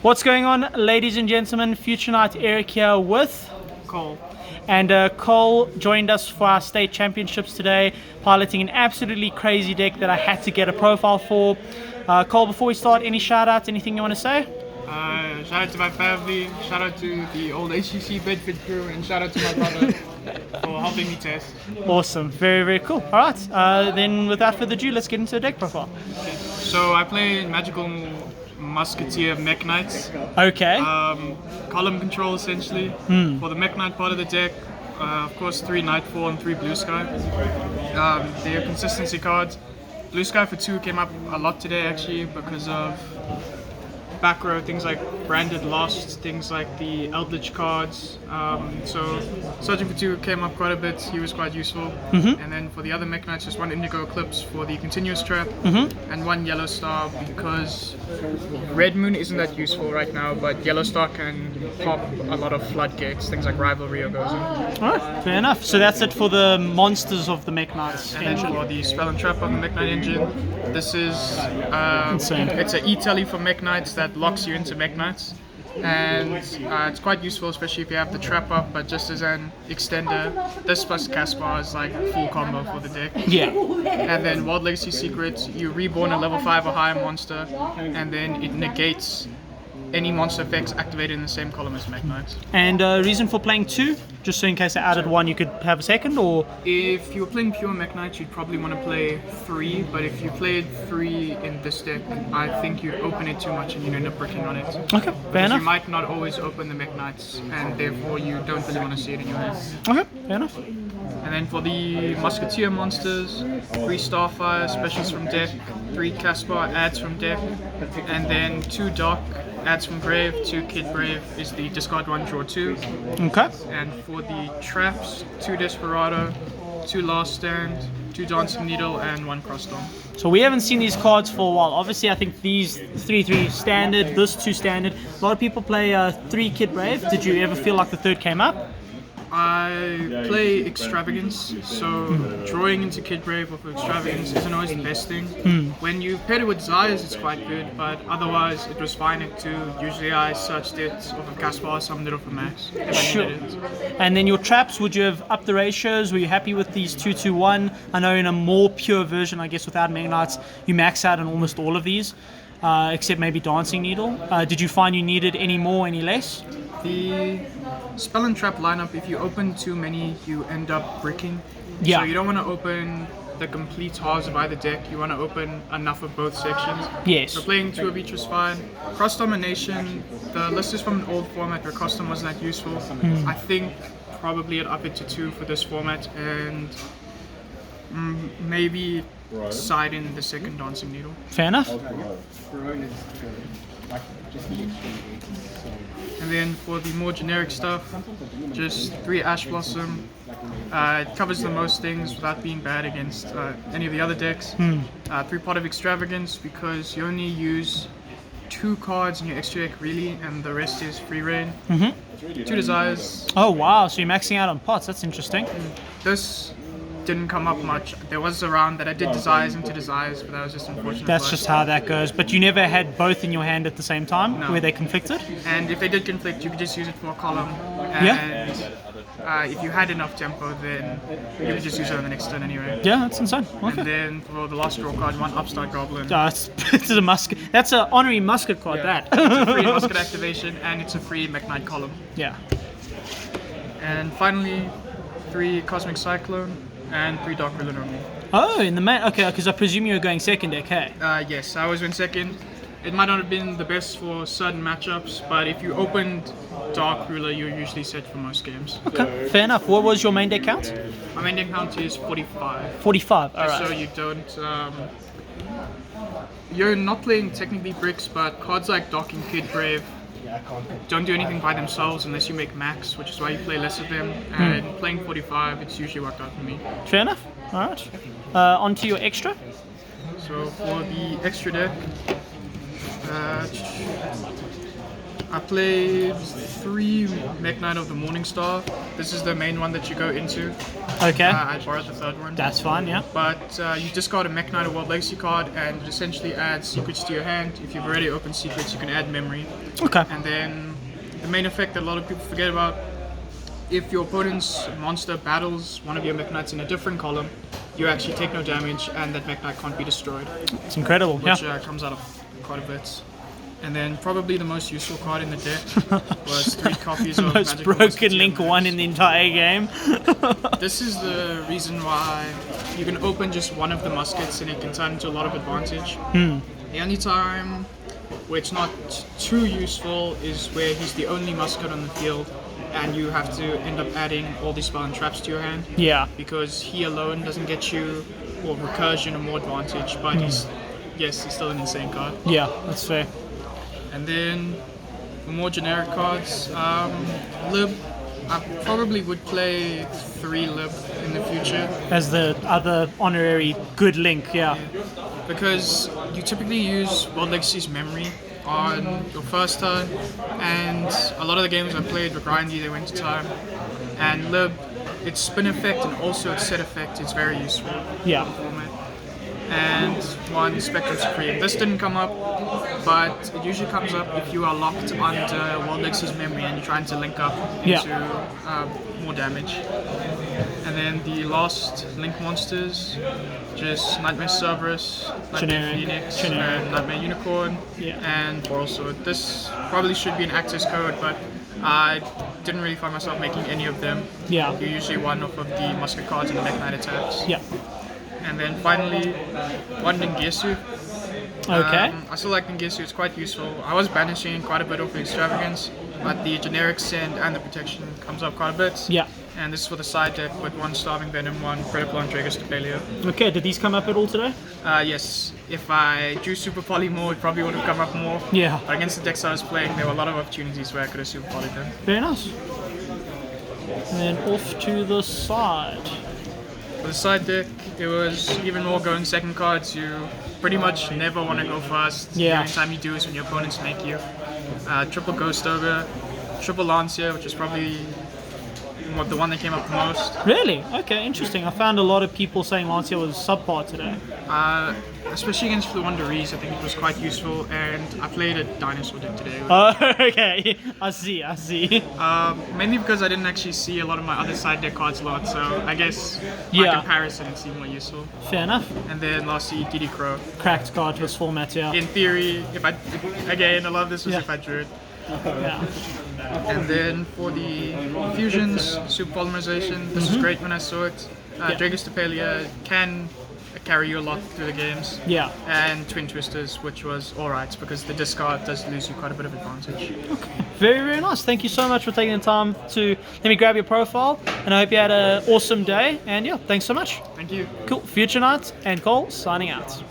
What's going on, ladies and gentlemen? Future Night Eric here with Cole. And Cole joined us for our state championships today, piloting an absolutely crazy deck that I had to get a profile for. Cole, before we start, any shout outs, anything you want to say? Shout out to my family, shout out to the old HCC Bedford crew, and shout out to my brother for helping me test. Awesome, very, very cool. All right, then without further ado, let's get into a deck profile. Okay. So I play Magical Muskateer Mekk Knights. Okay. Column control essentially. For the Mekk Knight part of the deck, of course 3 Nightfall and 3 Blue Sky. They are consistency cards. Blue Sky for 2 came up a lot today actually because of back row, things like Branded Lost, things like the Eldritch cards. So Searching for 2 came up quite a bit, he was quite useful. And then for the other Mekk Knights, just 1 Indigo Eclipse for the continuous trap, and 1 Yellow Star because Red Moon isn't that useful right now, but Yellow Star can pop a lot of floodgates, things like Rivalry or goes in. Alright, fair enough. So that's it for the monsters of the Mekk Knights And engine. then for the Spell and Trap of the Mekk Knight engine, this is Insane. it's an E-Tele for Mekk Knights that locks you into Mekk Knights. And it's quite useful, especially if you have the trap up, but just as an extender, this plus Caspar is like full combo for the deck. Yeah. And then Wild Legacy Secret, you reborn a level 5 or higher monster, and then it negates any monster effects activated in the same column as Mekk Knights. And reason for playing 2? Just so in case I added 1, you could have a second, or? If you were playing pure Mekk Knights, you'd probably want to play 3, but if you played 3 in this deck, I think you'd open it too much and you'd end up bricking on it. Okay, fair enough. You might not always open the Mekk Knights, and therefore you don't really want to see it in your hand. Okay, fair enough. And then for the Musketeer monsters, 3 Starfire specials from deck, 3 Caspar adds from deck, and then 2 Dark adds from grave, 2 Kid Brave is the discard 1, draw 2. Okay. And for the traps, 2 Desperado, 2 Last Stand, 2 Dancing Needle, and 1 Crossdom. So we haven't seen these cards for a while. Obviously, I think these 3 standard, this 2 standard. A lot of people play 3 Kid Brave. Did you ever feel like the 3rd came up? I play Extravagance, so drawing into Kid Brave off of Extravagance isn't always the best thing. When you paired it with Zayas, it's quite good, but otherwise it was fine at 2. Usually I searched it off of Caspar, summoned it off of Max. If Sure. I needed it. And then your traps, would you have upped the ratios? Were you happy with these 2-2-1? I know in a more pure version, I guess without Mekk Knights, you max out on almost all of these, except maybe Dancing Needle. Did you find you needed any more, any less? The Spell and Trap lineup, if you open too many, you end up bricking. Yeah. So you don't want to open the complete halves of either deck, you want to open enough of both sections. Yes. So playing 2 of each was fine. Cross Domination, the list is from an old format where Cross Dom wasn't that useful. I think probably I'd up it to 2 for this format, and maybe side in the second Dancing Needle. Fair enough. And then for the more generic stuff, just 3 Ash Blossom. It covers the most things without being bad against any of the other decks. 3 Pot of Extravagance because you only use 2 cards in your extra deck really, and the rest is free reign. 2 Desires. Oh wow, so you're maxing out on pots. That's interesting. This didn't come up much. There was a round that I did Desires into Desires, but that was just unfortunate. That's just how that goes. But you never had both in your hand at the same time, No. where they conflicted? And if they did conflict, you could just use it for a column. Yeah. And if you had enough tempo, then you could just use it on the next turn anyway. Yeah, that's insane. Okay. And then for the last draw card, 1 Upstart Goblin. It's a musket. That's an honorary musket card. Yeah. That. It's a free musket activation, and it's a free Mekk Knight column. Yeah. And finally, 3 Cosmic Cyclone and 3 Dark Ruler normal. Oh, in the main. Okay, because I presume you were going second deck. Hey. Yes, I always went second. It might not have been the best for certain matchups, but if you opened Dark Ruler, you're usually set for most games. Okay. Fair enough. What was your main deck count? My main deck count is 45. 45. All So right. you don't. You're not playing technically bricks, but cards like Docking Kid Brave don't do anything by themselves unless you make max, which is why you play less of them. And playing 45, it's usually worked out for me. Fair enough. All right. On to your extra. So for the extra deck, I played 3 Mekk Knight of the Morning Star. This is the main one that you go into. Okay. I borrowed the 3rd one. That's fine, yeah. But you discard a Mekk Knight or World Legacy card, and it essentially adds secrets to your hand. If you've already opened secrets, you can add memory. Okay. And then the main effect that a lot of people forget about, if your opponent's monster battles one of your Mekk Knights in a different column, you actually take no damage, and that Mekk Knight can't be destroyed. It's incredible, Which yeah. comes out of quite a bit. And then probably the most useful card in the deck was 3 copies of Most Magical broken Musketeer Link Max. one in the entire game. This is the reason why you can open just one of the muskets and it can turn into a lot of advantage. The only time where it's not too useful is where he's the only musket on the field and you have to end up adding all these spell and traps to your hand. Yeah. Because he alone doesn't get you or recursion or more advantage, but he's still an insane card. Yeah, that's fair. And then for more generic cards, Lib, I probably would play 3 Lib in the future. As the other honorary good Link, yeah. Because you typically use World Legacy's memory on your first turn, and a lot of the games I played were grindy, they went to time. And Lib, its spin effect and also its set effect is very useful. Yeah. Format. And 1 Spectrum Supreme. This didn't come up, but it usually comes up if you are locked under World Legacy's memory and you're trying to link up into more damage. And then the last Link monsters, just Nightmare Cerberus, Nightmare Phoenix, and Nightmare Unicorn, and Boral Sword. This probably should be an access code, but I didn't really find myself making any of them. Yeah. You're usually one off of the musket cards and the Mekk Knight attacks. Yeah. And then finally, 1 Ningetsu. Okay. I still like Ningetsu, it's quite useful. I was banishing quite a bit of the extravagance, but the generic send and the protection comes up quite a bit. Yeah. And this is for the side deck with 1 Starving Venom, 1 Critical on Dragus to Paleo. Okay, did these come up at all today? Yes, if I drew Super Poly more, it probably would have come up more. Yeah. But against the decks I was playing, there were a lot of opportunities where I could have Super Polyed them. Very nice. And then off to the side. For the side deck, it was even more going second cards. You pretty much never want to go first. Yeah. The only time you do is when your opponents make you. Triple Ghost Ogre, Triple Lancia, which is probably the one that came up the most. Really? Okay, interesting. I found a lot of people saying Lancia was subpar today. Especially against the Wanderese, I think it was quite useful, and I played a dinosaur deck today. Okay. I see. Mainly because I didn't actually see a lot of my other side deck cards a lot, so I guess by comparison it seemed more useful. Fair enough. And then lastly, DD Crow. Cracked card to this format, yeah. In theory, I love this was if I drew it. Yeah. And then for the fusions, super polymerization, this was great when I saw it. Dragus to Paleo can carry you a lot through the games. Yeah. And Twin Twisters, which was alright because the discard does lose you quite a bit of advantage. Okay. Very, very nice. Thank you so much for taking the time to let me grab your profile, and I hope you had an awesome day. And yeah, thanks so much. Thank you. Cool. Future Night and Cole signing out.